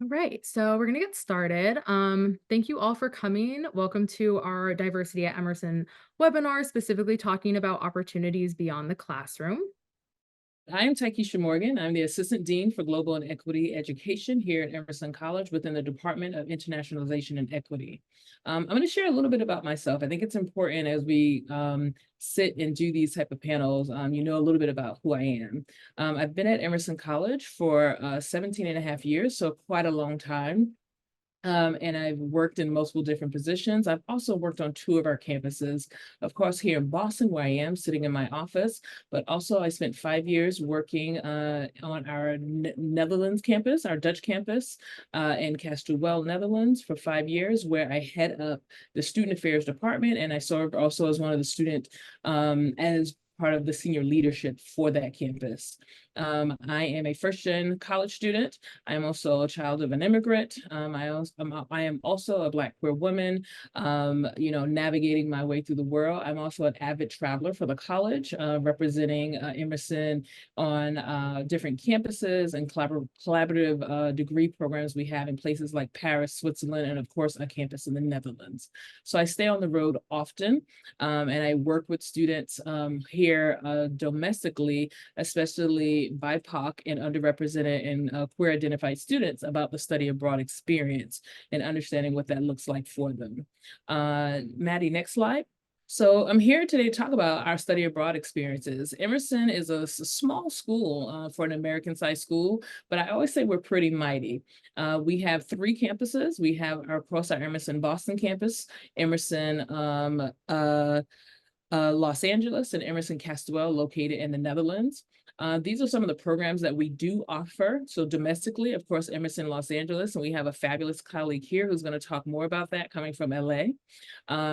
All right, so we're going to get started. Thank you all for coming. Welcome to our Diversity at Emerson webinar, specifically talking about opportunities beyond the classroom. I am Taikisha Morgan. I'm the Assistant Dean for Global and Equity Education here at Emerson College within the Department of Internationalization and Equity. I'm going to share a little bit about myself. I think it's important as we sit and do these type of panels, you know a little bit about who I am. I've been at Emerson College for 17 and a half years, so quite a long time. And I've worked in multiple different positions. I've also worked on two of our campuses, of course, here in Boston, where I am sitting in my office, but also I spent 5 years working on our Netherlands campus, our Dutch campus in Castlewell, Netherlands for 5 years, where I head up the student affairs department. And I served also as one of the as part of the senior leadership for that campus. I am a first-gen college student. I am also a child of an immigrant. I am also a Black queer woman, navigating my way through the world. I'm also an avid traveler for the college, representing Emerson on different campuses and collaborative degree programs we have in places like Paris, Switzerland, and of course, a campus in the Netherlands. So I stay on the road often, and I work with students here domestically, especially BIPOC and underrepresented and queer identified students about the study abroad experience and understanding what that looks like for them. Maddie, next slide. So I'm here today to talk about our study abroad experiences. Emerson is a small school for an American-sized school, but I always say we're pretty mighty. We have three campuses. We have across our Emerson Boston campus, Emerson Los Angeles, and Emerson Castlewell, located in the Netherlands. These are some of the programs that we do offer. So domestically, of course, Emerson Los Angeles, and we have a fabulous colleague here who's going to talk more about that coming from LA.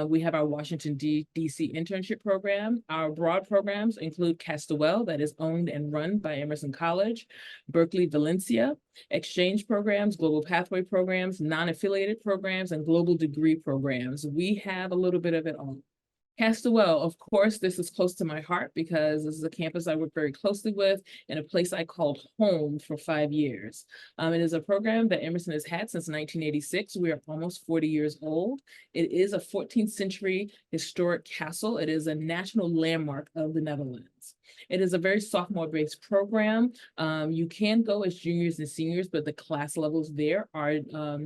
We have our Washington, D.C. internship program. Our abroad programs include Castlewell, that is owned and run by Emerson College, Berkeley Valencia, exchange programs, global pathway programs, non-affiliated programs, and global degree programs. We have a little bit of it all. Castlewell, of course, this is close to my heart because this is a campus I work very closely with and a place I called home for 5 years. It is a program that Emerson has had since 1986. We are almost 40 years old. It is a 14th century historic castle. It is a national landmark of the Netherlands. It is a very sophomore-based program. You can go as juniors and seniors, but the class levels there are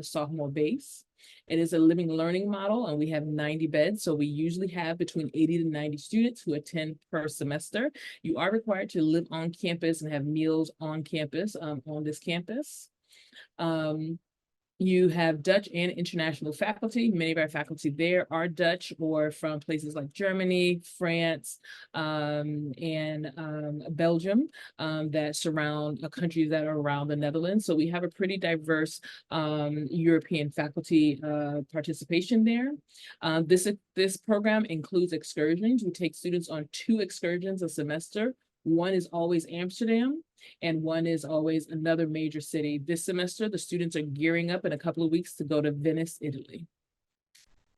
sophomore-based. It is a living learning model, and we have 90 beds. So we usually have between 80 to 90 students who attend per semester. You are required to live on campus and have meals on campus, on this campus. You have Dutch and international faculty. Many of our faculty there are Dutch or from places like Germany, France, and Belgium that surround countries that are around the Netherlands. So we have a pretty diverse European faculty participation there. This program includes excursions. We take students on 2 excursions a semester. One is always Amsterdam, and one is always another major city. This semester, the students are gearing up in a couple of weeks to go to Venice, Italy.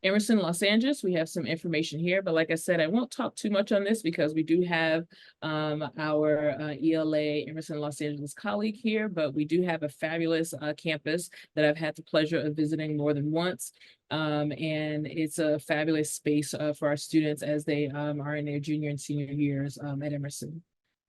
Emerson Los Angeles, we have some information here, but like I said, I won't talk too much on this because we do have our ELA Emerson Los Angeles colleague here, but we do have a fabulous campus that I've had the pleasure of visiting more than once. And it's a fabulous space for our students as they are in their junior and senior years at Emerson.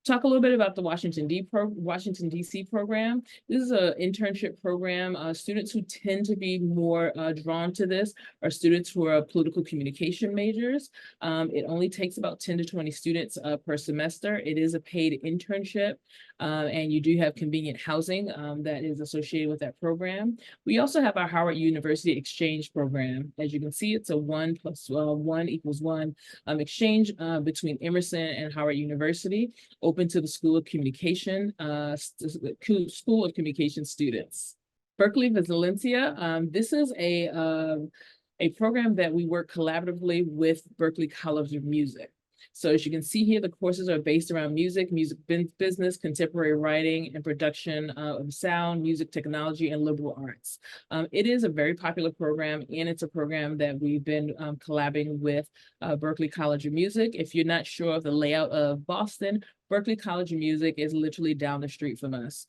Talk a little bit about the Washington, D.C. program. This is an internship program. Students who tend to be more drawn to this are students who are political communication majors. It only takes about 10 to 20 students per semester. It is a paid internship, and you do have convenient housing that is associated with that program. We also have our Howard University exchange program. As you can see, it's a 1 + 1 = 1 exchange between Emerson and Howard University, open to the School of Communication, School of Communication students. Berkeley Valencia, this is a program that we work collaboratively with Berklee College of Music. So as you can see here, the courses are based around music business, contemporary writing and production of sound, music technology, and liberal arts. It is a very popular program, and it's a program that we've been collaborating with Berklee College of Music. If you're not sure of the layout of Boston, Berklee College of Music is literally down the street from us.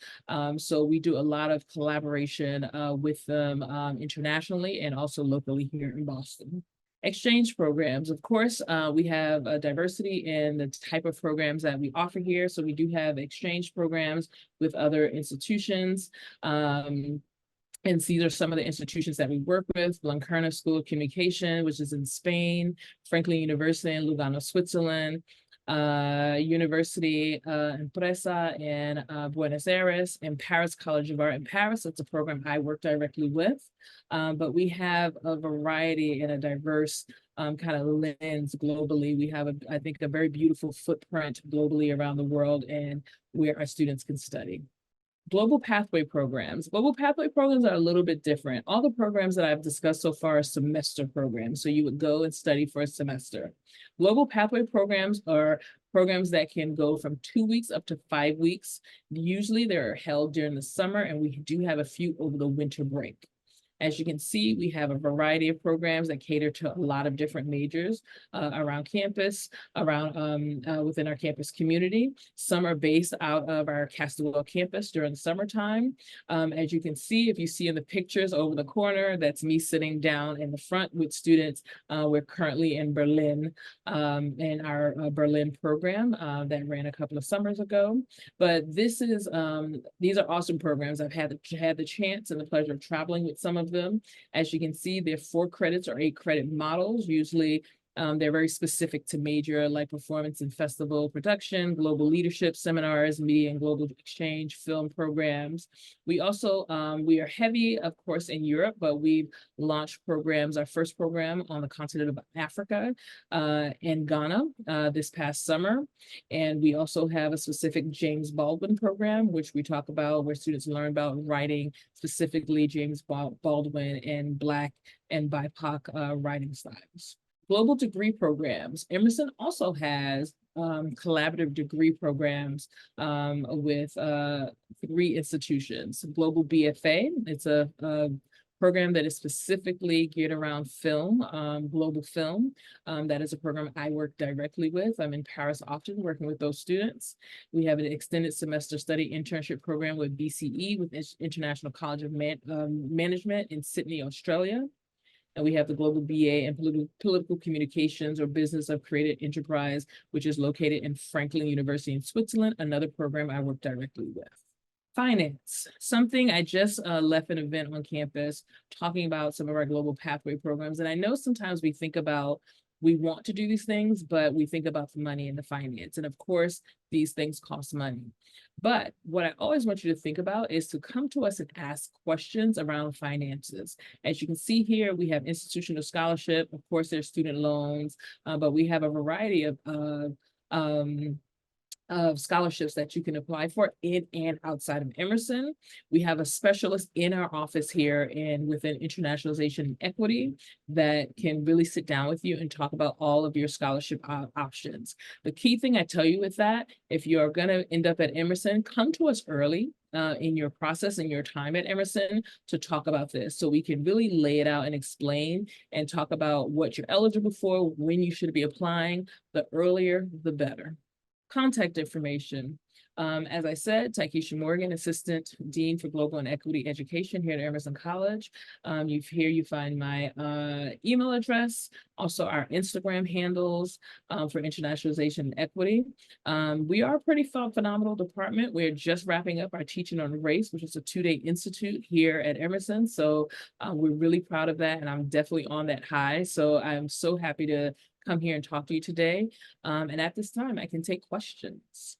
So we do a lot of collaboration with them internationally and also locally here in Boston. Exchange programs. Of course, we have a diversity in the type of programs that we offer here. So we do have exchange programs with other institutions. And these are some of the institutions that we work with: Blanquerna School of Communication, which is in Spain; Franklin University in Lugano, Switzerland; University Empresa in Buenos Aires; and Paris College of Art in Paris. That's a program I work directly with. But we have a variety and a diverse kind of lens globally. We have, I think, a very beautiful footprint globally around the world and where our students can study. Global pathway programs. Global pathway programs are a little bit different. All the programs that I've discussed so far are semester programs. So you would go and study for a semester. Global pathway programs are programs that can go from 2 weeks up to 5 weeks. Usually they're held during the summer, and we do have a few over the winter break. As you can see, we have a variety of programs that cater to a lot of different majors around campus, within our campus community. Some are based out of our Castawell campus during the summertime. As you can see, if you see in the pictures over the corner, that's me sitting down in the front with students. We're currently in Berlin in our Berlin program that ran a couple of summers ago. But these are awesome programs. I've had the chance and the pleasure of traveling with some of them. As you can see, they're 4 credits or 8 credit models. Usually they're very specific to major, like performance and festival production, global leadership seminars, media and global exchange, film programs. We also, we are heavy, of course, in Europe, but we've launched programs, our first program on the continent of Africa in Ghana this past summer. And we also have a specific James Baldwin program, which we talk about, where students learn about writing, specifically James Baldwin and Black and BIPOC writing styles. Global degree programs. Emerson also has collaborative degree programs with 3 institutions. Global BFA, it's a program that is specifically geared around film, global film. That is a program I work directly with. I'm in Paris often working with those students. We have an extended semester study internship program with BCE, with International College of Management in Sydney, Australia. And we have the Global BA in Political Communications or Business of Creative Enterprise, which is located in Franklin University in Switzerland, another program I work directly with. Finance, something I just left an event on campus talking about some of our global pathway programs. And I know sometimes we want to do these things, but we think about the money and the finance. And of course, these things cost money. But what I always want you to think about is to come to us and ask questions around finances. As you can see here, we have institutional scholarship. Of course, there's student loans, but we have a variety of scholarships that you can apply for in and outside of Emerson. We have a specialist in our office here within internationalization and equity that can really sit down with you and talk about all of your scholarship options. The key thing I tell you with that, if you are going to end up at Emerson, come to us early in your process and your time at Emerson to talk about this, so we can really lay it out and explain and talk about what you're eligible for, when you should be applying. The earlier, the better. Contact information. As I said, Taikisha Morgan, Assistant Dean for Global and Equity Education here at Emerson College. Here you find my email address, also our Instagram handles for internationalization and equity. We are a pretty phenomenal department. We're just wrapping up our teaching on race, which is a 2-day institute here at Emerson. So we're really proud of that, and I'm definitely on that high. So I'm so happy to come here and talk to you today. And at this time, I can take questions.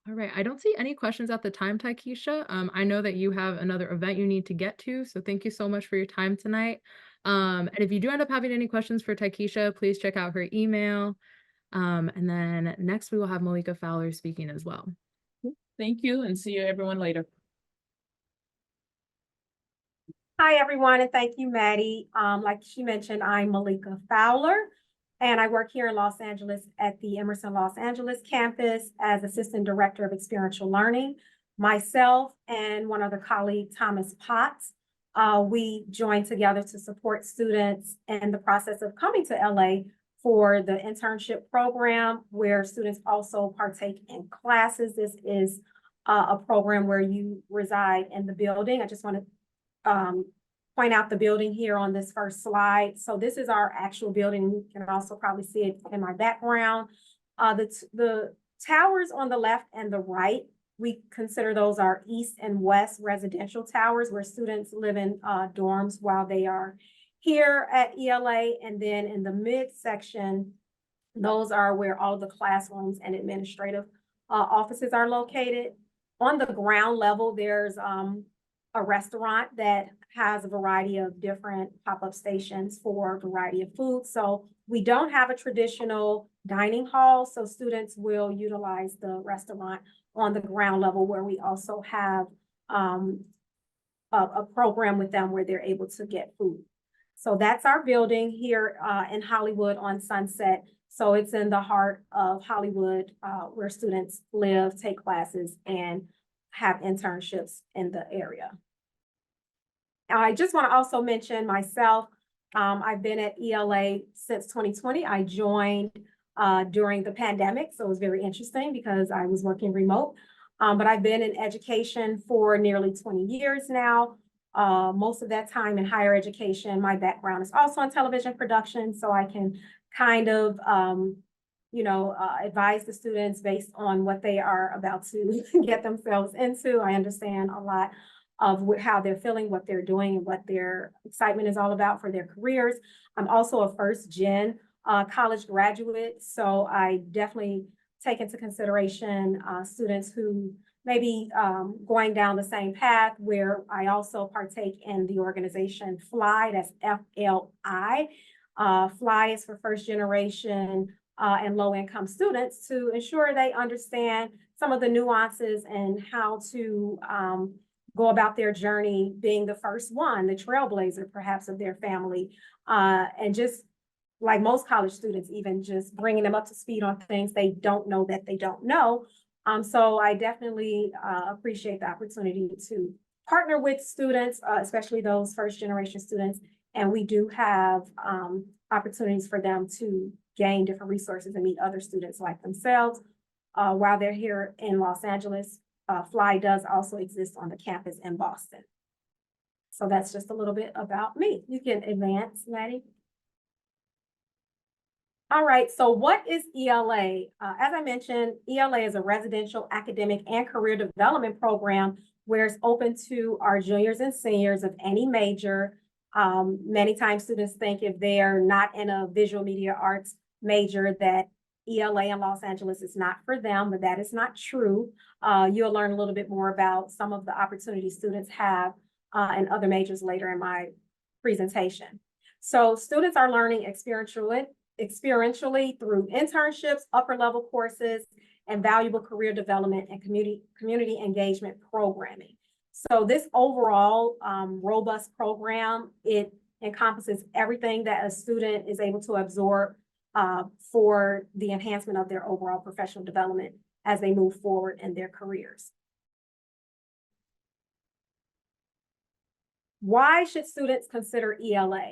All right. I don't see any questions at the time, Taikisha. I know that you have another event you need to get to, so thank you so much for your time tonight. And if you do end up having any questions for Taikisha, please check out her email. And then next we will have Malika Fowler speaking as well. Thank you, and see you everyone later. Hi, everyone, and thank you, Maddie. Like she mentioned, I'm Malika Fowler, and I work here in Los Angeles at the Emerson Los Angeles campus as Assistant Director of Experiential Learning. Myself and one other colleague, Thomas Potts, we joined together to support students in the process of coming to LA for the internship program where students also partake in classes. This is a program where you reside in the building. I just want to point out the building here on this first slide. So this is our actual building. You can also probably see it in my background. The towers on the left and the right, we consider those our east and west residential towers where students live in dorms while they are here at ELA. And then in the midsection, those are where all of the classrooms and administrative offices are located. On the ground level, there's a restaurant that has a variety of different pop-up stations for a variety of food. So we don't have a traditional dining hall, so students will utilize the restaurant on the ground level where we also have a program with them where they're able to get food. So that's our building here in Hollywood on Sunset. So it's in the heart of Hollywood where students live, take classes, and have internships in the area. I just want to also mention myself. I've been at ELA since 2020. I joined during the pandemic, so it was very interesting because I was working remote. But I've been in education for nearly 20 years now. Most of that time in higher education. My background is also in television production, so I can kind of, advise the students based on what they are about to get themselves into. I understand a lot of how they're feeling, what they're doing, and what their excitement is all about for their careers. I'm also a first-gen college graduate, so I definitely take into consideration students who may be going down the same path, where I also partake in the organization FLI, that's FLI. FLI is for first generation and low income students, to ensure they understand some of the nuances and how to go about their journey being the first one, the trailblazer perhaps of their family. And just like most college students, even just bringing them up to speed on things they don't know that they don't know. So I definitely appreciate the opportunity to partner with students, especially those first generation students. And we do have opportunities for them to gain different resources and meet other students like themselves while they're here in Los Angeles. FLI does also exist on the campus in Boston. So that's just a little bit about me. You can advance, Maddie. All right, so what is ELA? As I mentioned, ELA is a residential, academic, and career development program where it's open to our juniors and seniors of any major. Many times students think if they're not in a visual media arts major that ELA in Los Angeles is not for them, but that is not true. You'll learn a little bit more about some of the opportunities students have in other majors later in my presentation. So students are learning experientially through internships, upper level courses, and valuable career development and community engagement programming. So this overall robust program, it encompasses everything that a student is able to absorb for the enhancement of their overall professional development as they move forward in their careers. Why should students consider ELA?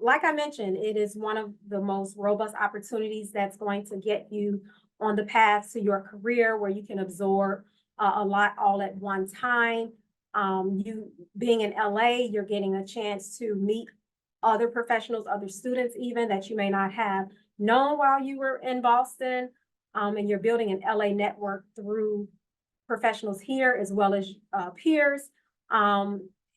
Like I mentioned, it is one of the most robust opportunities that's going to get you on the path to your career, where you can absorb a lot all at one time. You being in LA, you're getting a chance to meet other professionals, other students even that you may not have known while you were in Boston. And you're building an LA network through professionals here as well as peers.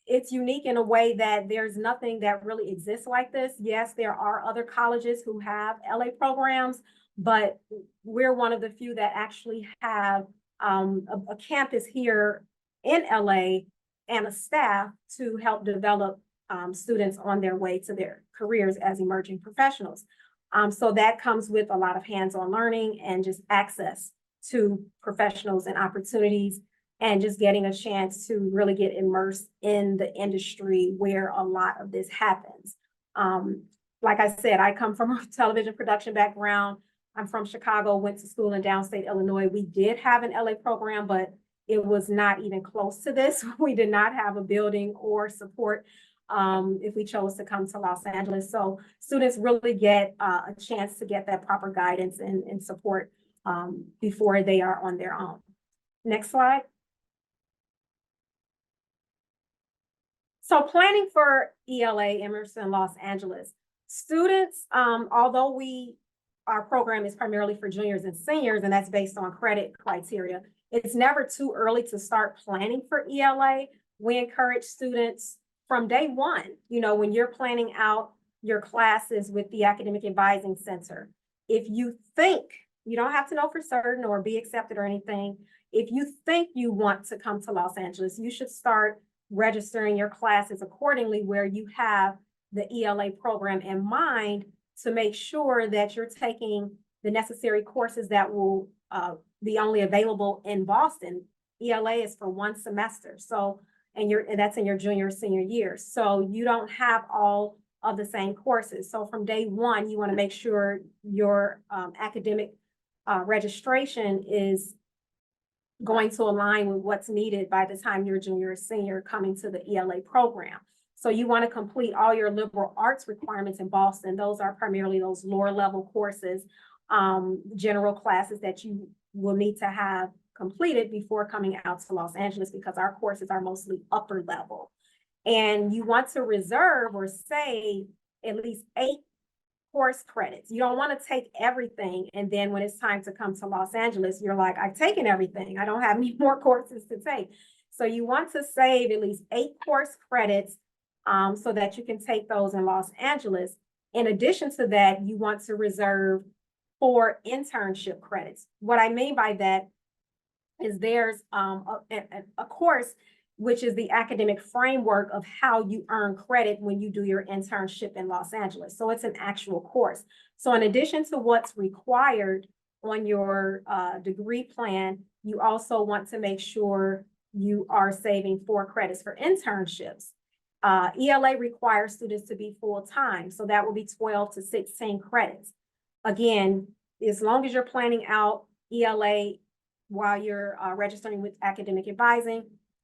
It's unique in a way that there's nothing that really exists like this. Yes, there are other colleges who have LA programs, but we're one of the few that actually have a campus here in LA and a staff to help develop students on their way to their careers as emerging professionals. So that comes with a lot of hands-on learning and just access to professionals and opportunities, and just getting a chance to really get immersed in the industry where a lot of this happens. Like I said, I come from a television production background. I'm from Chicago, went to school in downstate Illinois. We did have an LA program, but it was not even close to this. We did not have a building or support if we chose to come to Los Angeles. So students really get a chance to get that proper guidance and support before they are on their own. Next slide. So planning for ELA, Emerson Los Angeles. Students, although our program is primarily for juniors and seniors, and that's based on credit criteria, it's never too early to start planning for ELA. We encourage students from day one, when you're planning out your classes with the Academic Advising Center. If you think, you don't have to know for certain or be accepted or anything, if you think you want to come to Los Angeles, you should start registering your classes accordingly, where you have the ELA program in mind to make sure that you're taking the necessary courses that will be only available in Boston. ELA is for one semester. So, and that's in your junior or senior year. So you don't have all of the same courses. So from day one, you want to make sure your academic registration is going to align with what's needed by the time you're junior or senior coming to the ELA program. So you want to complete all your liberal arts requirements in Boston. Those are primarily those lower level courses, general classes that you will need to have completed before coming out to Los Angeles, because our courses are mostly upper level. And you want to reserve or save at least 8 course credits. You don't want to take everything, and then when it's time to come to Los Angeles, you're like, I've taken everything. I don't have any more courses to take. So you want to save at least 8 course credits so that you can take those in Los Angeles. In addition to that, you want to reserve 4 internship credits. What I mean by that is there's a course which is the academic framework of how you earn credit when you do your internship in Los Angeles. So it's an actual course. So in addition to what's required on your degree plan, you also want to make sure you are saving 4 credits for internships. ELA requires students to be full-time, so that will be 12 to 16 credits. Again, as long as you're planning out ELA while you're registering with academic advising,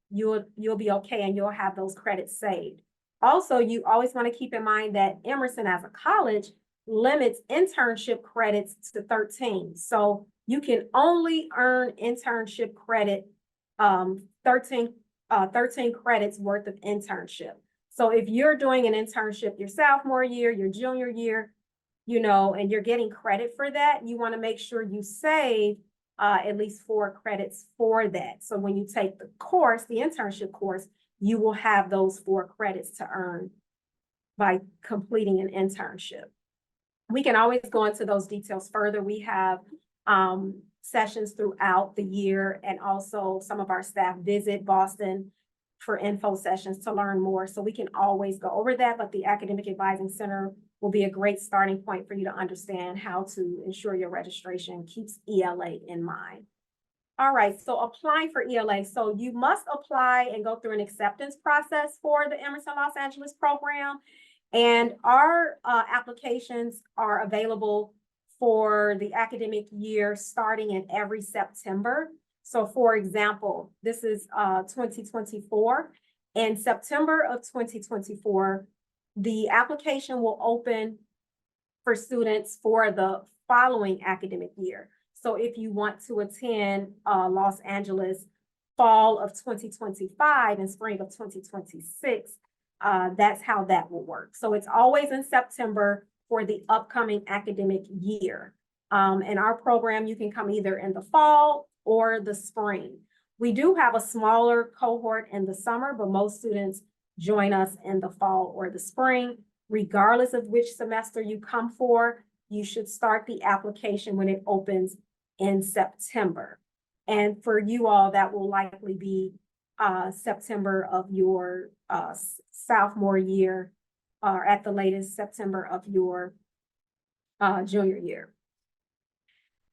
you'll be okay, and you'll have those credits saved. Also, you always want to keep in mind that Emerson as a college limits internship credits to 13. So you can only earn internship credit, 13 credits worth of internship. So if you're doing an internship your sophomore year, your junior year, and you're getting credit for that, you want to make sure you save at least 4 credits for that. So when you take the course, the internship course, you will have those 4 credits to earn by completing an internship. We can always go into those details further. We have sessions throughout the year, and also some of our staff visit Boston for info sessions to learn more. So we can always go over that, but the Academic Advising Center will be a great starting point for you to understand how to ensure your registration keeps ELA in mind. All right, so applying for ELA. So you must apply and go through an acceptance process for the Emerson Los Angeles program. And our applications are available for the academic year starting in every September. So for example, this is 2024. In September of 2024, the application will open for students for the following academic year. So if you want to attend Los Angeles fall of 2025 and spring of 2026, that's how that will work. So it's always in September for the upcoming academic year. In our program, you can come either in the fall or the spring. We do have a smaller cohort in the summer, but most students join us in the fall or the spring. Regardless of which semester you come for, you should start the application when it opens in September. And for you all, that will likely be September of your sophomore year, or at the latest September of your junior year.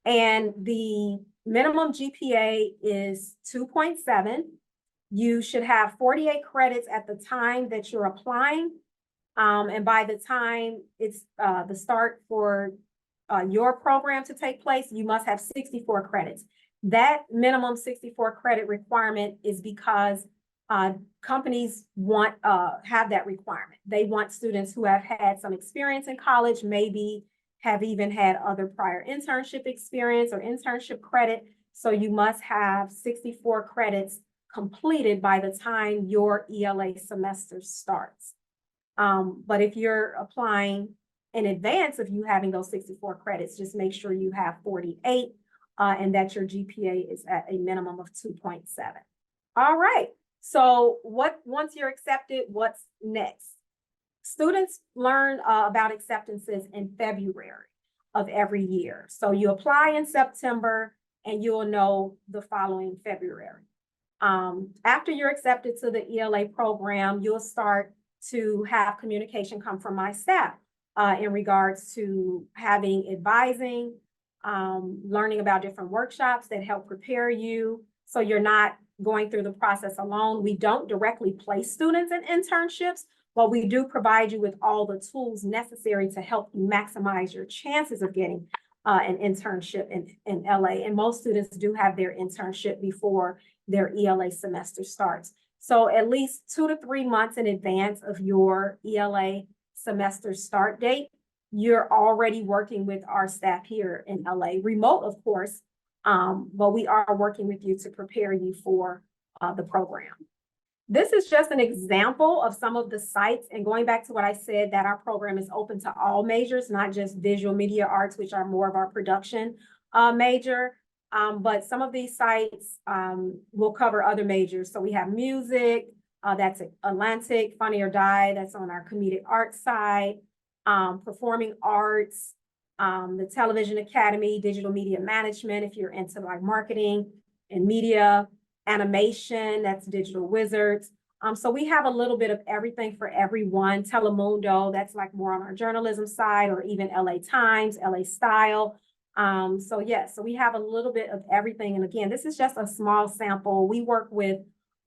And the minimum GPA is 2.7. You should have 48 credits at the time that you're applying. And by the time it's the start for your program to take place, you must have 64 credits. That minimum 64 credit requirement is because companies have that requirement. They want students who have had some experience in college, maybe have even had other prior internship experience or internship credit. So you must have 64 credits completed by the time your ELA semester starts. But if you're applying in advance of you having those 64 credits, just make sure you have 48 and that your GPA is at a minimum of 2.7. All right. So once you're accepted, what's next? Students learn about acceptances in February of every year. So you apply in September and you'll know the following February. After you're accepted to the ELA program, you'll start to have communication come from my staff in regards to having advising, learning about different workshops that help prepare you so you're not going through the process alone. We don't directly place students in internships, but we do provide you with all the tools necessary to help you maximize your chances of getting an internship in LA. And most students do have their internship before their ELA semester starts. So at least 2 to 3 months in advance of your ELA semester start date, you're already working with our staff here in LA, remote, of course, but we are working with you to prepare you for the program. This is just an example of some of the sites, and going back to what I said, that our program is open to all majors, not just visual media arts, which are more of our production major, but some of these sites will cover other majors. So we have music, that's Atlantic, Funny or Die, that's on our comedic arts side, performing arts, the Television Academy, digital media management, if you're into like marketing and media, animation, that's Digital Wizards. So we have a little bit of everything for everyone. Telemundo, that's like more on our journalism side, or even LA Times, LA Style. So yes, so we have a little bit of everything. And again, this is just a small sample. We work with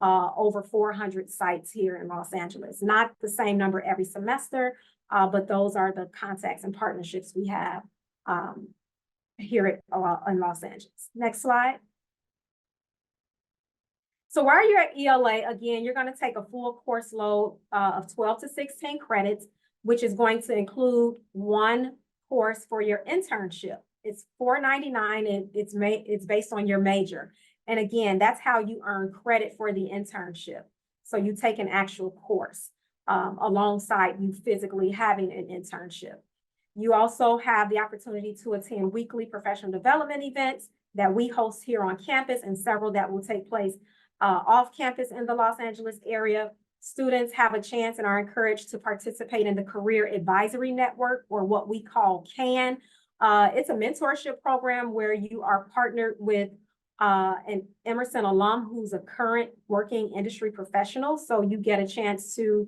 over 400 sites here in Los Angeles. Not the same number every semester, but those are the contacts and partnerships we have here in Los Angeles. Next slide. So while you're at ELA, again, you're going to take a full course load of 12 to 16 credits, which is going to include one course for your internship. It's $4.99 and it's based on your major. And again, that's how you earn credit for the internship. So you take an actual course alongside you physically having an internship. You also have the opportunity to attend weekly professional development events that we host here on campus, and several that will take place off campus in the Los Angeles area. Students have a chance and are encouraged to participate in the Career Advisory Network, or what we call CAN. It's a mentorship program where you are partnered with an Emerson alum who's a current working industry professional. So you get a chance to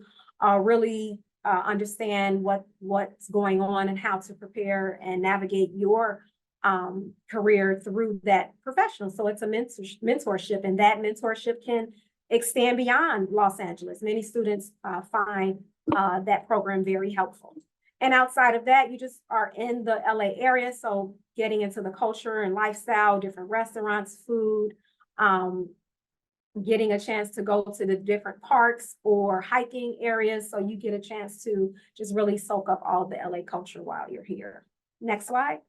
really understand what's going on and how to prepare and navigate your career through that professional. So it's a mentorship, and that mentorship can extend beyond Los Angeles. Many students find that program very helpful. And outside of that, you just are in the LA area. So getting into the culture and lifestyle, different restaurants, food, getting a chance to go to the different parks or hiking areas. So you get a chance to just really soak up all the LA culture while you're here. Next slide.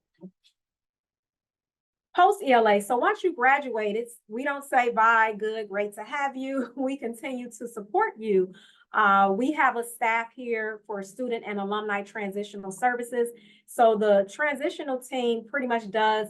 Post-ELA, so once you graduate, we don't say bye, good, great to have you. We continue to support you. We have a staff here for student and alumni transitional services. So the transitional team pretty much does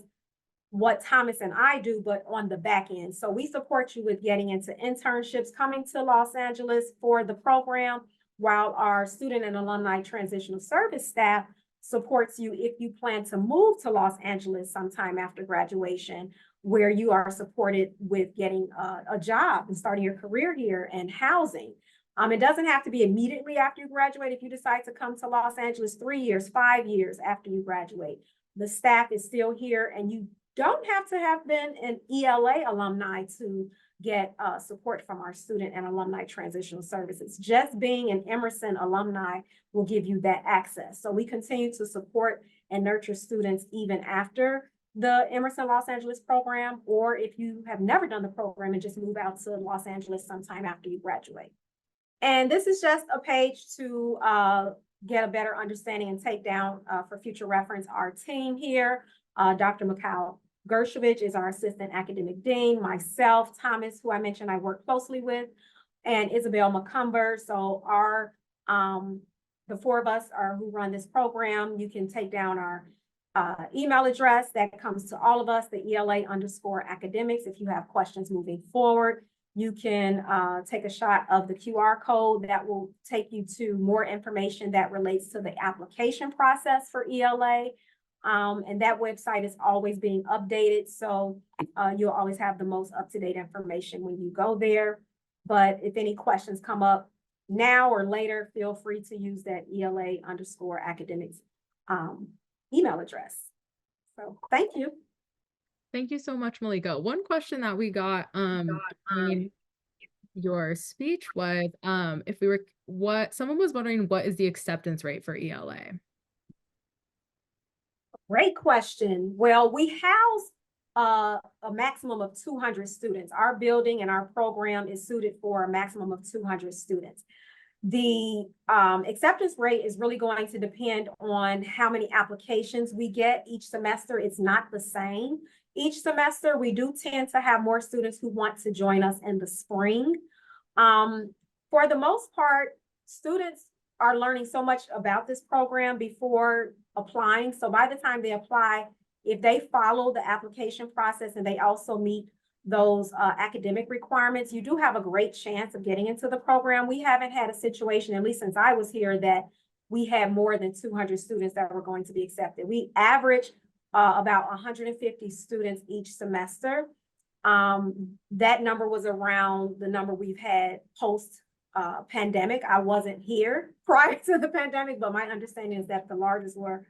what Thomas and I do, but on the back end. So we support you with getting into internships, coming to Los Angeles for the program, while our student and alumni transitional service staff supports you if you plan to move to Los Angeles sometime after graduation, where you are supported with getting a job and starting your career here and housing. It doesn't have to be immediately after you graduate. If you decide to come to Los Angeles 3 years, 5 years after you graduate, the staff is still here, and you don't have to have been an ELA alumni to get support from our student and alumni transitional services. Just being an Emerson alumni will give you that access. So we continue to support and nurture students even after the Emerson Los Angeles program, or if you have never done the program and just move out to Los Angeles sometime after you graduate. And this is just a page to get a better understanding and take down for future reference our team here. Dr. Mikhail Gershevich is our assistant academic dean, myself, Thomas, who I mentioned I work closely with, and Isabel McCumber. So our the four of us are who run this program. You can take down our email address that comes to all of us, the ELA_academics. If you have questions moving forward, you can take a shot of the QR code that will take you to more information that relates to the application process for ELA. And that website is always being updated. So you'll always have the most up-to-date information when you go there. But if any questions come up now or later, feel free to use that ELA_academics email address. So thank you. Thank you so much, Malika. One question that we got in your speech was if we were someone was wondering, what is the acceptance rate for ELA? Great question. Well, we house a maximum of 200 students. Our building and our program is suited for a maximum of 200 students. The acceptance rate is really going to depend on how many applications we get each semester. It's not the same. Each semester, we do tend to have more students who want to join us in the spring. For the most part, students are learning so much about this program before applying. So by the time they apply, if they follow the application process and they also meet those academic requirements, you do have a great chance of getting into the program. We haven't had a situation, at least since I was here, that we had more than 200 students that were going to be accepted. We average about 150 students each semester. That number was around the number we've had post pandemic. I wasn't here prior to the pandemic, but my understanding is that the largest were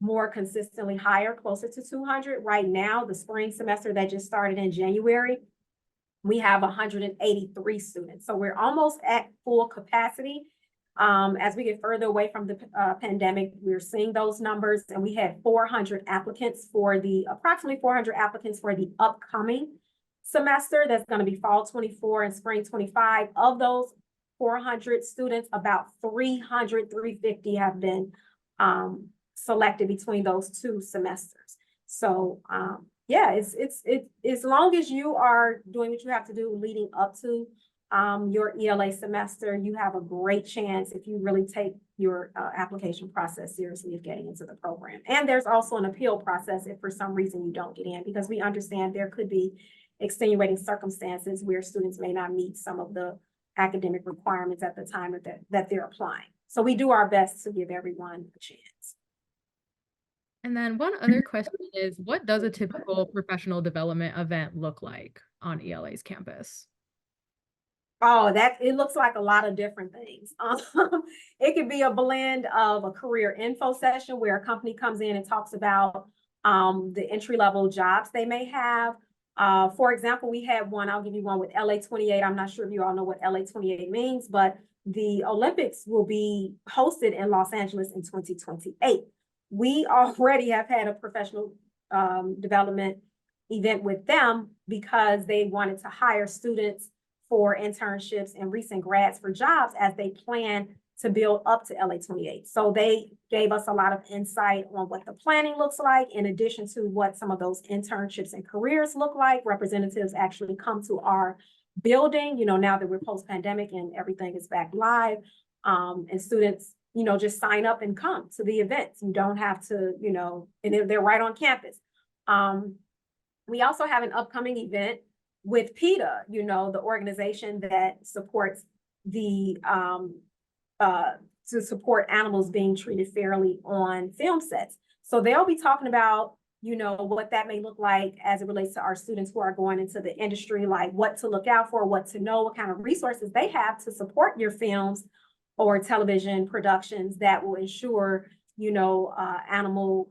more consistently higher, closer to 200. Right now, the spring semester that just started in January, we have 183 students. So we're almost at full capacity. As we get further away from the pandemic, we're seeing those numbers, and we had 400 applicants for the approximately 400 applicants for the upcoming semester. That's going to be fall 24 and spring 25. Of those 400 students, about 350 have been selected between those two semesters. So yeah, it's as long as you are doing what you have to do leading up to your ELA semester, you have a great chance if you really take your application process seriously of getting into the program. And there's also an appeal process if for some reason you don't get in, because we understand there could be extenuating circumstances where students may not meet some of the academic requirements at the time that they're applying. So we do our best to give everyone a chance. And then one other question is, what does a typical professional development event look like on ELA's campus? Oh, it looks like a lot of different things. It could be a blend of a career info session where a company comes in and talks about the entry-level jobs they may have. For example, we had one, I'll give you one with LA28. I'm not sure if you all know what LA28 means, but the Olympics will be hosted in Los Angeles in 2028. We already have had a professional development event with them because they wanted to hire students for internships and recent grads for jobs as they plan to build up to LA28. So they gave us a lot of insight on what the planning looks like, in addition to what some of those internships and careers look like. Representatives actually come to our building, now that we're post-pandemic and everything is back live, and students, just sign up and come to the events. You don't have to, and they're right on campus. We also have an upcoming event with PETA, the organization that supports the to support animals being treated fairly on film sets. So they'll be talking about, what that may look like as it relates to our students who are going into the industry, like what to look out for, what to know, what kind of resources they have to support your films or television productions that will ensure, animal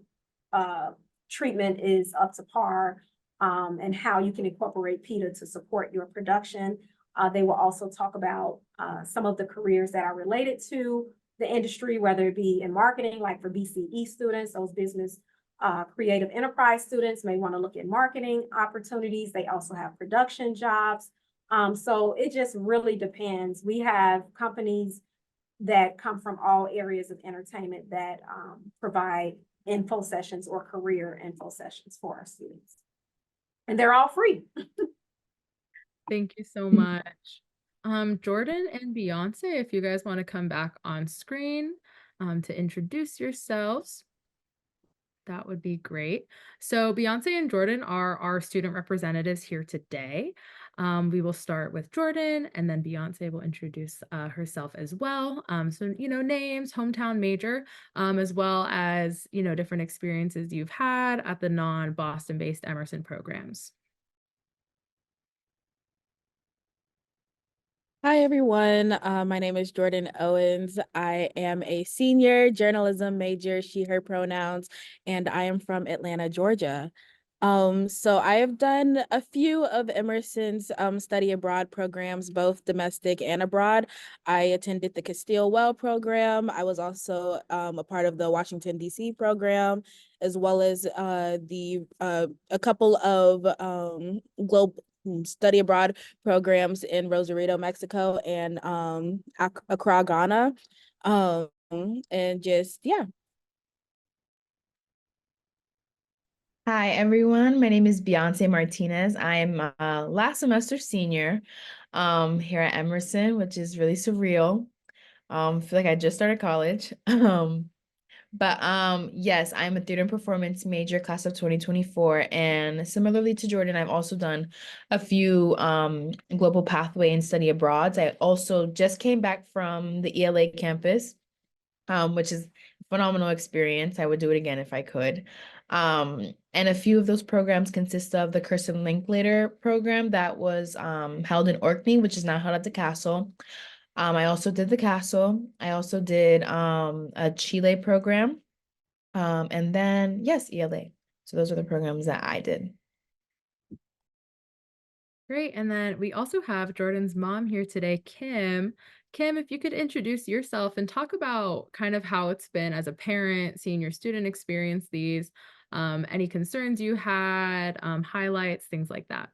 treatment is up to par, and how you can incorporate PETA to support your production. They will also talk about some of the careers that are related to the industry, whether it be in marketing, like for BCE students, those business Creative enterprise students may want to look at marketing opportunities. They also have production jobs. So it just really depends. We have companies that come from all areas of entertainment that provide info sessions or career info sessions for our students. And they're all free. Thank you so much. Jordan and Beyonce, if you guys want to come back on screen to introduce yourselves, that would be great. So Beyonce and Jordan are our student representatives here today. We will start with Jordan, and then Beyonce will introduce herself as well. So, names, hometown major, as well as, different experiences you've had at the non-Boston-based Emerson programs. Hi, everyone. My name is Jordan Owens. I am a senior journalism major, she, her pronouns, and I am from Atlanta, Georgia. So I have done a few of Emerson's study abroad programs, both domestic and abroad. I attended the Castile Well program. I was also a part of the Washington, D.C. program, as well as a couple of global study abroad programs in Rosarito, Mexico, and Accra, Ghana. And just, yeah. Hi, everyone. My name is Beyonce Martinez. I'm a last semester senior here at Emerson, which is really surreal. I feel like I just started college. But yes, I'm a theater and performance major, class of 2024. And similarly to Jordan, I've also done a few global pathway and study abroads. I also just came back from the ELA campus, which is a phenomenal experience. I would do it again if I could. And a few of those programs consist of the Kirsten Linklater program that was held in Orkney, which is now held at the Castle. I also did the Castle. I also did a Chile program. And then, yes, ELA. So those are the programs that I did. Great. And then we also have Jordan's mom here today, Kim. Kim, if you could introduce yourself and talk about kind of how it's been as a parent, seeing your student experience these, any concerns you had, highlights, things like that.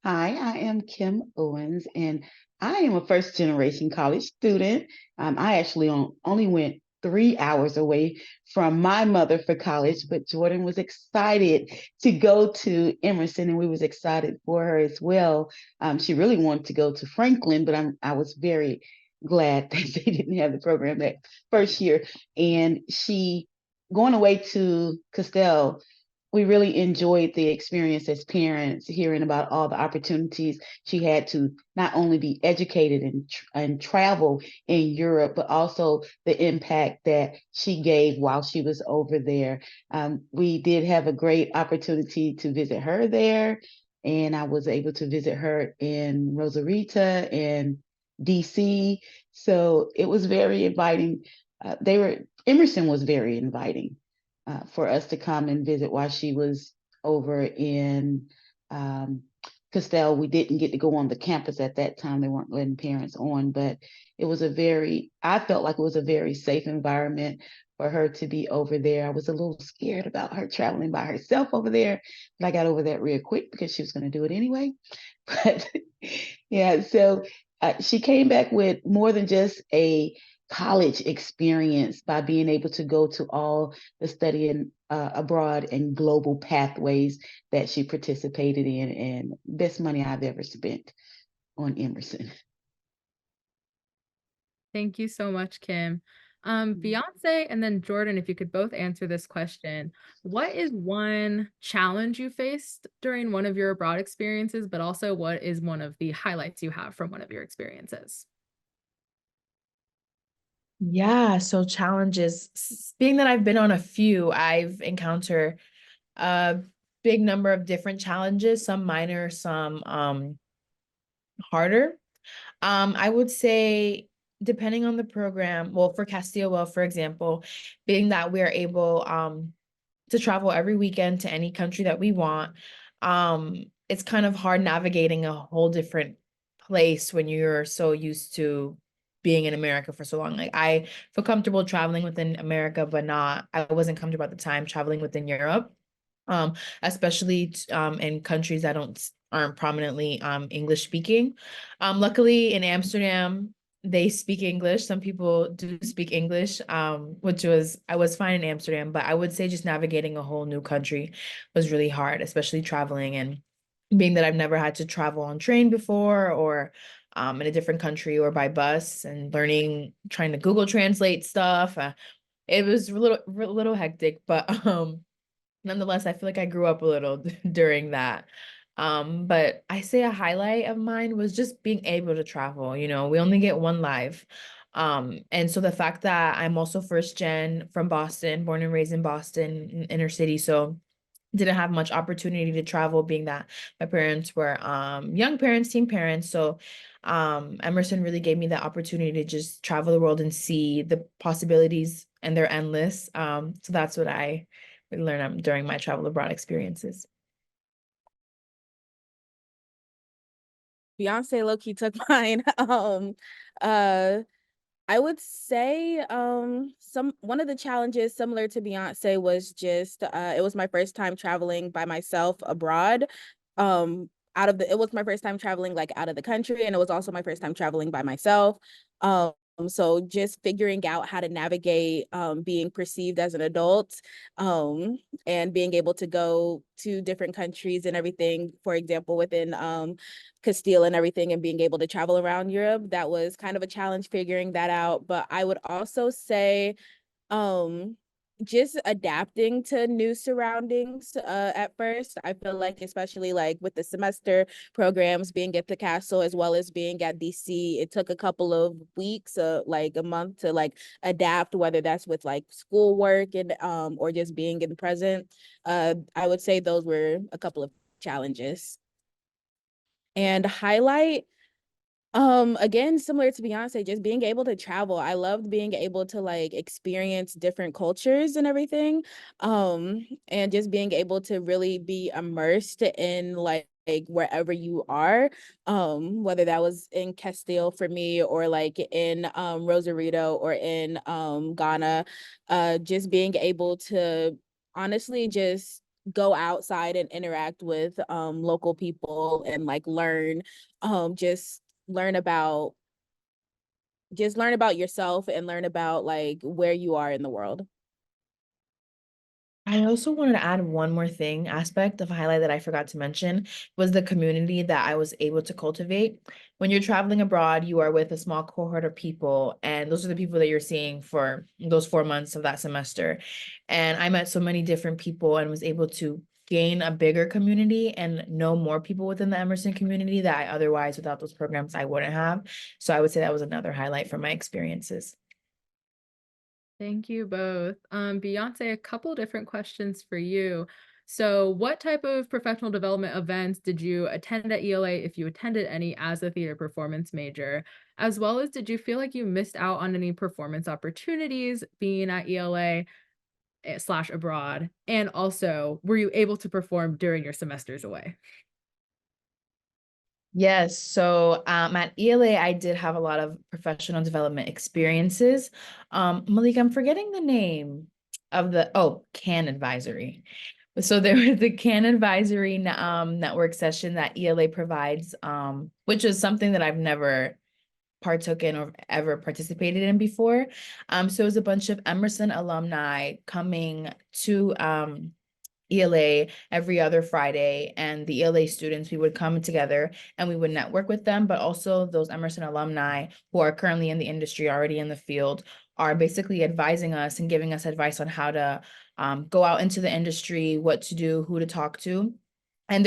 Hi, I am Kim Owens, and I am a first generation college student. I actually only went 3 hours away from my mother for college, but Jordan was excited to go to Emerson, and we was excited for her as well. She really wanted to go to Franklin, but I was very glad that they didn't have the program that first year. And she going away to Castell, we really enjoyed the experience as parents, hearing about all the opportunities she had to not only be educated and travel in Europe, but also the impact that she gave while she was over there. We did have a great opportunity to visit her there, and I was able to visit her in Rosarita and DC. So it was very inviting. Emerson was very inviting for us to come and visit while she was over in Castell. We didn't get to go on the campus at that time. They weren't letting parents on, but I felt like it was a very safe environment for her to be over there. I was a little scared about her traveling by herself over there, but I got over that real quick because she was going to do it anyway. But yeah, so she came back with more than just a college experience by being able to go to all the studying abroad and global pathways that she participated in, and best money I've ever spent on Emerson. Thank you so much, Kim. Beyonce and then Jordan, if you could both answer this question, what is one challenge you faced during one of your abroad experiences, but also what is one of the highlights you have from one of your experiences? Yeah, so challenges. Being that I've been on a few, I've encountered a big number of different challenges, some minor, some harder. I would say, depending on the program, well, for Castile Well, for example, being that we are able to travel every weekend to any country that we want, it's kind of hard navigating a whole different place when you're so used to being in America for so long. Like I feel comfortable traveling within America, but I wasn't comfortable at the time traveling within Europe. Especially in countries that aren't prominently English speaking. Luckily in Amsterdam, they speak English. Some people do speak English, I was fine in Amsterdam, but I would say just navigating a whole new country was really hard, especially traveling and being that I've never had to travel on train before or in a different country or by bus and trying to Google Translate stuff. It was a little hectic, but nonetheless, I feel like I grew up a little during that. But I say a highlight of mine was just being able to travel. You know, we only get one life. And so the fact that I'm also first gen from Boston, born and raised in Boston, inner city, so didn't have much opportunity to travel, being that my parents were young parents, teen parents. So Emerson really gave me the opportunity to just travel the world and see the possibilities, and they're endless. So that's what I learned during my travel abroad experiences. Beyonce low-key took mine. Uh, I would say one of the challenges similar to Beyonce was just it was my first time traveling by myself abroad. It was my first time traveling like out of the country, and it was also my first time traveling by myself. So just figuring out how to navigate being perceived as an adult, and being able to go to different countries and everything, for example, within Castile and everything, and being able to travel around Europe. That was kind of a challenge figuring that out. But I would also say um just adapting to new surroundings at first. I feel like, especially like with the semester programs, being at the castle as well as being at DC, it took a couple of weeks, like a month, to like adapt, whether that's with like schoolwork and or just being in present. I would say those were a couple of challenges. And highlight, again, similar to Beyonce, just being able to travel. I loved being able to like experience different cultures and everything. And just being able to really be immersed in like wherever you are, whether that was in Castile for me, or like in Rosarito, or in Ghana. Just being able to honestly just go outside and interact with local people and like learn, just learn about yourself and learn about like where you are in the world. I also wanted to add one more aspect of highlight that I forgot to mention was the community that I was able to cultivate. When you're traveling abroad, you are with a small cohort of people, and those are the people that you're seeing for those 4 months of that semester. And I met so many different people and was able to gain a bigger community and know more people within the Emerson community that I otherwise, without those programs, I wouldn't have. So I would say that was another highlight from my experiences. Thank you both. Beyonce, a couple different questions for you. So, what type of professional development events did you attend at ELA, if you attended any, as a theater performance major? As well as, did you feel like you missed out on any performance opportunities being at ELA slash abroad? And also, were you able to perform during your semesters away? Yes, so at ELA, I did have a lot of professional development experiences. Malik, I'm forgetting the name of CAN advisory. So there was the CAN advisory network session that ELA provides, which is something that I've never partook in or ever participated in before. So it was a bunch of Emerson alumni coming to ELA every other Friday, and the ELA students, we would come together and we would network with them, but also those Emerson alumni who are currently in the industry, already in the field, are basically advising us and giving us advice on how to go out into the industry, what to do, who to talk to. And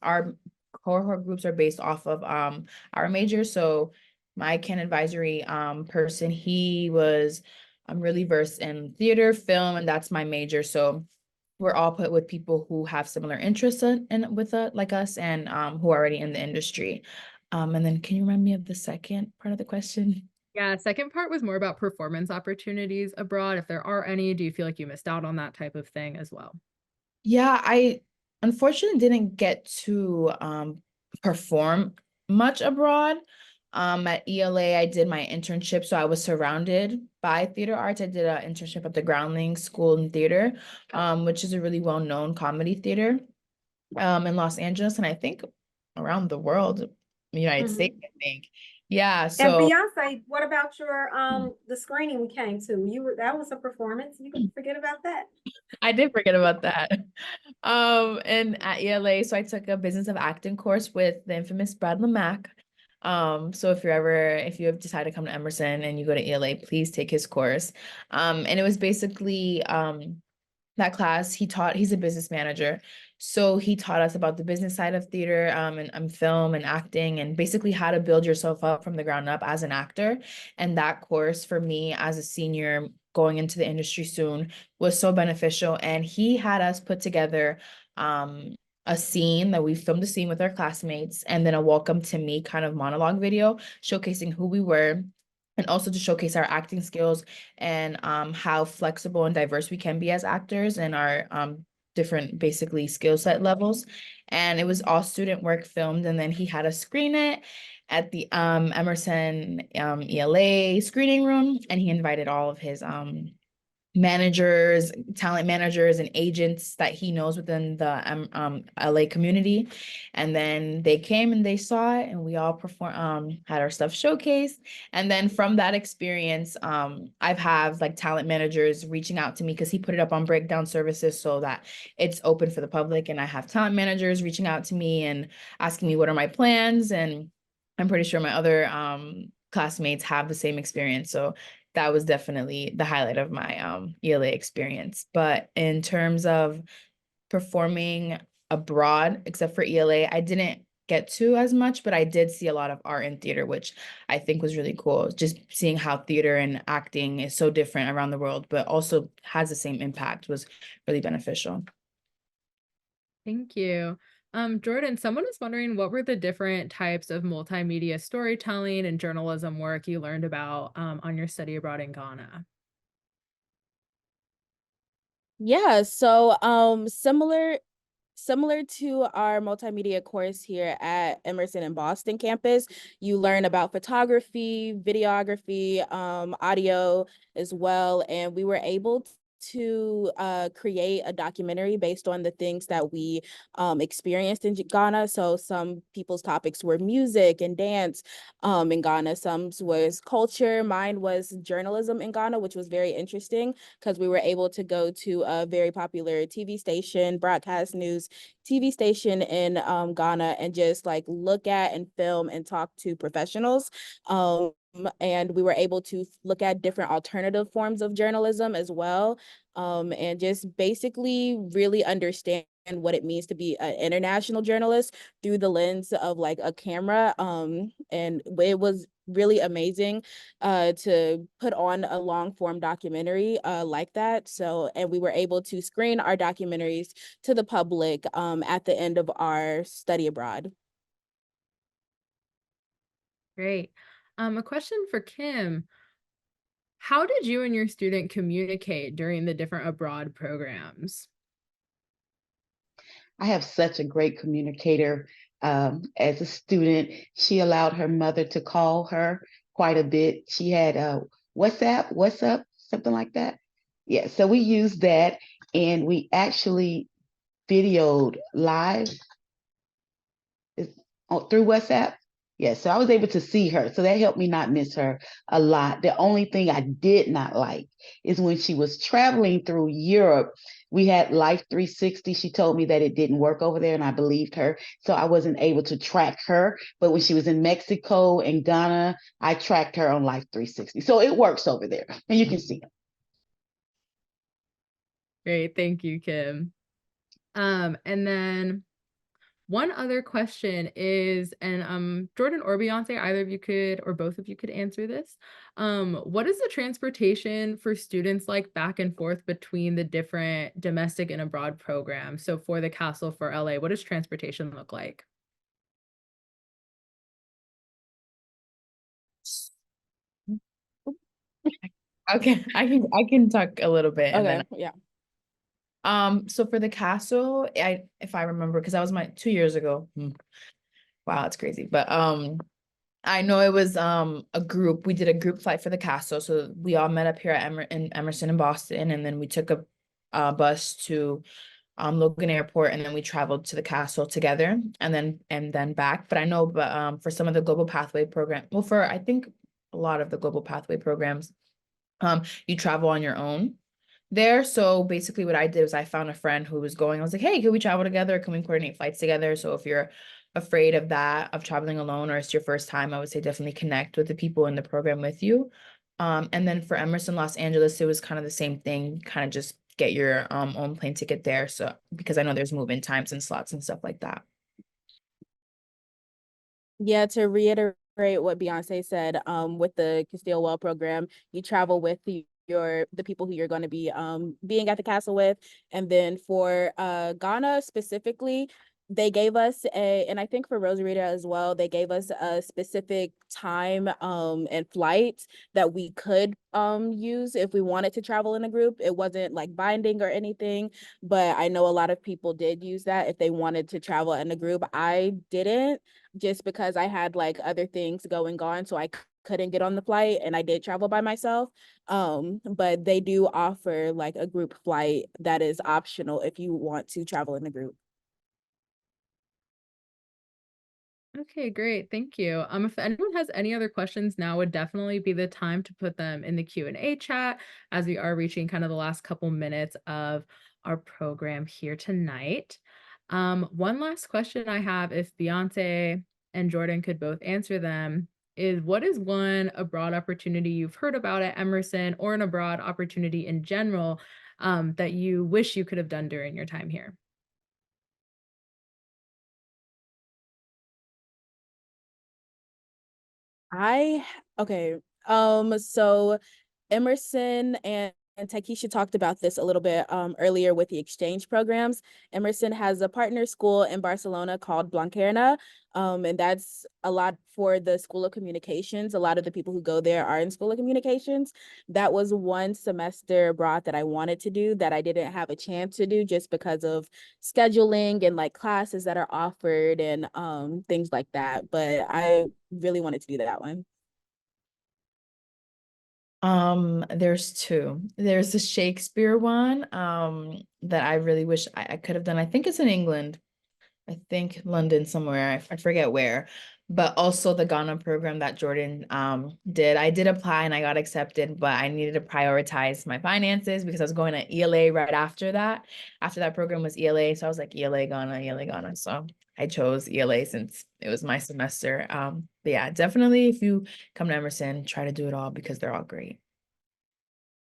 our cohort groups are based off of our major. So my CAN advisory person, he was really versed in theater, film, and that's my major. So we're all put with people who have similar interests like us, and who are already in the industry. And then can you remind me of the second part of the question? Yeah, second part was more about performance opportunities abroad. If there are any, do you feel like you missed out on that type of thing as well? Yeah, I unfortunately didn't get to perform much abroad. At ELA, I did my internship, so I was surrounded by theater arts. I did an internship at the Groundling School in Theater, which is a really well-known comedy theater in Los Angeles, and I think around the world, United Mhm. States, I think. Yeah, And so Beyonce, what about your the screening we came to? That was a performance. You can forget about that. I did forget about that. And at ELA, so I took a business of acting course with the infamous Brad Lamack. So if you have decided to come to Emerson and you go to ELA, please take his course. And it was basically that class he's a business manager, so he taught us about the business side of theater, and film and acting, and basically how to build yourself up from the ground up as an actor. And that course for me as a senior going into the industry soon was so beneficial. And he had us put together a scene that we filmed a scene with our classmates, and then a welcome to me kind of monologue video showcasing who we were, and also to showcase our acting skills and how flexible and diverse we can be as actors, and our different basically skill set levels. And it was all student work filmed, and then he had us screen it at the Emerson ELA screening room, and he invited all of his managers, talent managers, and agents that he knows within the LA community. And then they came and they saw it, and we all had our stuff showcased. And then from that experience, I've have like talent managers reaching out to me, because he put it up on breakdown services so that it's open for the public. And I have talent managers reaching out to me and asking me what are my plans. And I'm pretty sure my other classmates have the same experience. So that was definitely the highlight of my ELA experience. But in terms of performing abroad, except for ELA, I didn't get to as much, but I did see a lot of art and theater, which I think was really cool. Just seeing how theater and acting is so different around the world, but also has the same impact was really beneficial. Thank you. Jordan, someone was wondering what were the different types of multimedia storytelling and journalism work you learned about on your study abroad in Ghana? Yeah, so similar to our multimedia course here at Emerson in Boston campus, you learn about photography, videography, audio as well. And we were able to create a documentary based on the things that we experienced in Ghana. So some people's topics were music and dance in Ghana. Some was culture. Mine was journalism in Ghana, which was very interesting because we were able to go to a very popular TV station, broadcast news TV station in Ghana, and just like look at and film and talk to professionals. And we were able to look at different alternative forms of journalism as well, and just basically really understand what it means to be an international journalist through the lens of like a camera. And it was really amazing to put on a long form documentary like that. So, and we were able to screen our documentaries to the public at the end of our study abroad. Great. A question for Kim. How did you and your student communicate during the different abroad programs? I have such a great communicator. As a student, she allowed her mother to call her quite a bit. She had WhatsApp, what's up, something like that. Yeah, so we used that, and we actually videoed live through WhatsApp. Yeah, so I was able to see her. So that helped me not miss her a lot. The only thing I did not like is when she was traveling through Europe. We had Life 360. She told me that it didn't work over there, and I believed her. So I wasn't able to track her. But when she was in Mexico and Ghana, I tracked her on Life 360. So it works over there, and you can see it. Great, thank you, Kim. And then one other question is, and Jordan or Beyonce, either of you could, or both of you could answer this. What is the transportation for students like back and forth between the different domestic and abroad programs? So for the Castle for LA, what does transportation look like? Okay, I can talk a little bit, and then Okay, yeah. so for the castle, if I remember, because that was my 2 years ago. Wow, it's crazy. But I know it was a group. We did a group flight for the castle. So we all met up here at in Emerson in Boston, and then we took a bus to Logan Airport, and then we traveled to the castle together and then back. But I know, but for some of the Global Pathway program, well, for I think a lot of the Global Pathway programs, you travel on your own there. So basically what I did was I found a friend who was going. I was like, hey, can we travel together? Can we coordinate flights together? So if you're afraid of that, of traveling alone, or it's your first time, I would say definitely connect with the people in the program with you. And then for Emerson Los Angeles, it was kind of the same thing, kind of just get your own plane ticket there. So because I know there's move-in times and slots and stuff like that. Yeah, to reiterate what Beyonce said, with the Castile Well program, you travel with the people who you're going to be being at the castle with. And then for Ghana specifically, they gave us and I think for Rosarita as well, they gave us a specific time and flight that we could use if we wanted to travel in a group. It wasn't like binding or anything, but I know a lot of people did use that if they wanted to travel in a group. I didn't, just because I had like other things going on, so I couldn't get on the flight, and I did travel by myself. But they do offer like a group flight that is optional if you want to travel in a group. Okay, great. Thank you. If anyone has any other questions, now would definitely be the time to put them in the Q&A chat as we are reaching kind of the last couple minutes of our program here tonight. One last question I have, if Beyonce and Jordan could both answer them, is what is one abroad opportunity you've heard about at Emerson or an abroad opportunity in general that you wish you could have done during your time here? I okay. So Emerson and Takesha talked about this a little bit earlier with the exchange programs. Emerson has a partner school in Barcelona called Blanquerna, and that's a lot for the School of Communications. A lot of the people who go there are in School of Communications. That was one semester abroad that I wanted to do that I didn't have a chance to do just because of scheduling and like classes that are offered and things like that. But I really wanted to do that one. There's two. There's the Shakespeare one, that I really wish I could have done. I think it's in England. I think London somewhere. I forget where. But also the Ghana program that Jordan did. I did apply and I got accepted, but I needed to prioritize my finances because I was going to ELA right after that. After that program was ELA. So I was like ELA Ghana, ELA Ghana. So I chose ELA since it was my semester. But yeah, definitely if you come to Emerson, try to do it all because they're all great.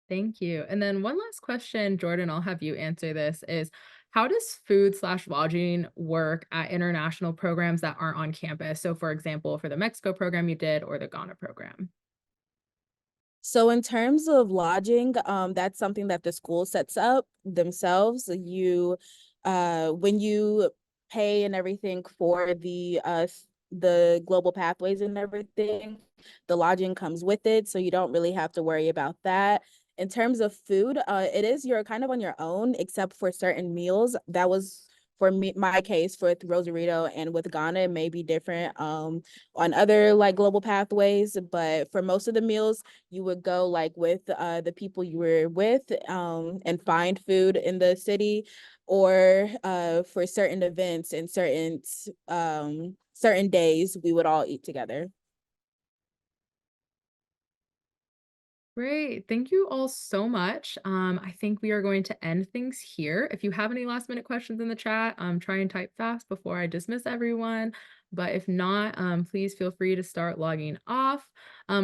Thank you. And then one last question, Jordan, I'll have you answer this, is how does food/lodging work at international programs that aren't on campus? So for example, for the Mexico program you did or the Ghana program. So in terms of lodging, that's something that the school sets up themselves. When you pay and everything for the global pathways and everything, the lodging comes with it, so you don't really have to worry about that. In terms of food, it is you're kind of on your own, except for certain meals. That was for me, my case with Rosarito and with Ghana, it may be different on other like global pathways, but for most of the meals you would go like with the people you were with and find food in the city, or for certain events and certain days we would all eat together. Great. Thank you all so much. I think we are going to end things here. If you have any last minute questions in the chat, try and type fast before I dismiss everyone. But if not, please feel free to start logging off.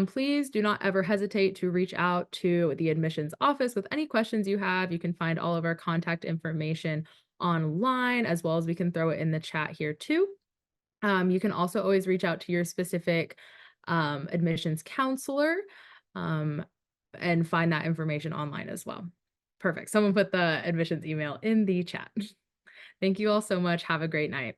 Please do not ever hesitate to reach out to the admissions office with any questions you have. You can find all of our contact information online, as well as we can throw it in the chat here too. You can also always reach out to your specific admissions counselor. Um, and find that information online as well. Perfect. Someone put the admissions email in the chat. Thank you all so much. Have a great night.